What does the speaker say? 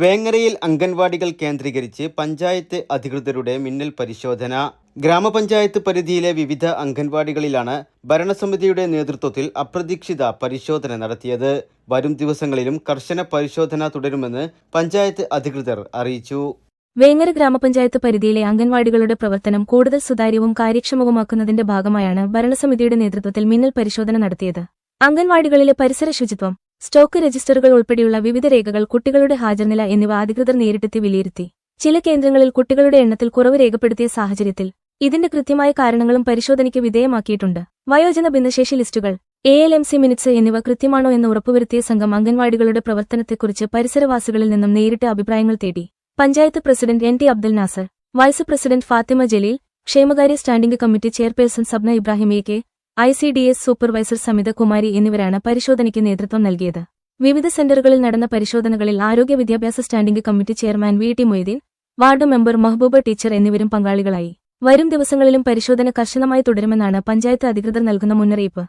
വേങ്ങരയിൽ അംഗൻവാടികൾ കേന്ദ്രീകരിച്ച് പഞ്ചായത്ത് അധികൃതരുടെ മിന്നൽ പരിശോധന. ഗ്രാമപഞ്ചായത്ത് പരിധിയിലെ വിവിധ അംഗൻവാടികളിലാണ് ഭരണസമിതിയുടെ നേതൃത്വത്തിൽ അപ്രതീക്ഷിത പരിശോധന നടത്തിയത്. വരും ദിവസങ്ങളിലും കർശന പരിശോധന തുടരുമെന്ന് പഞ്ചായത്ത് അധികൃതർ അറിയിച്ചു. വേങ്ങര ഗ്രാമപഞ്ചായത്ത് പരിധിയിലെ അംഗൻവാടികളുടെ പ്രവർത്തനം കൂടുതൽ സുതാര്യവും കാര്യക്ഷമവുമാക്കുന്നതിന്റെ ഭാഗമായാണ് ഭരണസമിതിയുടെ നേതൃത്വത്തിൽ മിന്നൽ പരിശോധന നടത്തിയത്. അംഗൻവാടികളിലെ പരിസര ശുചിത്വം, സ്റ്റോക്ക് രജിസ്റ്ററുകൾ ഉൾപ്പെടെയുള്ള വിവിധ രേഖകൾ, കുട്ടികളുടെ ഹാജർനില എന്നിവ അധികൃതർ നേരിട്ടെത്തി വിലയിരുത്തി. ചില കേന്ദ്രങ്ങളിൽ കുട്ടികളുടെ എണ്ണത്തിൽ കുറവ് രേഖപ്പെടുത്തിയ സാഹചര്യത്തിൽ ഇതിന്റെ കൃത്യമായ കാരണങ്ങളും പരിശോധനയ്ക്ക് വിധേയമാക്കിയിട്ടുണ്ട്. വയോജന ഭിന്നശേഷി ലിസ്റ്റുകൾ, ALMC മിനിറ്റ്സ് എന്നിവ കൃത്യമാണോ എന്ന് ഉറപ്പുവരുത്തിയ സംഘം അംഗൻവാടികളുടെ പ്രവർത്തനത്തെക്കുറിച്ച് പരിസരവാസികളിൽ നിന്നും നേരിട്ട് അഭിപ്രായങ്ങൾ തേടി. Panchayat president NT Abdul Nasser, vice president Fathima Jaleel, ക്ഷേമകാര്യ standing committee chairperson Sabna Ibrahim AK, ICDS supervisor Samitha Kumari എന്നിവരാണ് പരിശോധനയ്ക്ക് നേതൃത്വം നൽകിയത്. വിവിധ സെന്ററുകളിൽ നടന്ന പരിശോധനകളിൽ ആരോഗ്യ വിദ്യാഭ്യാസ standing committee chairman VT Moideen, ward member Mehbooba teacher എന്നിവരും പങ്കാളികളായി. വരും ദിവസങ്ങളിലും പരിശോധന കർശനമായി തുടരുമെന്നാണ് പഞ്ചായത്ത് അധികൃതർ നൽകുന്ന മുന്നറിയിപ്പ്.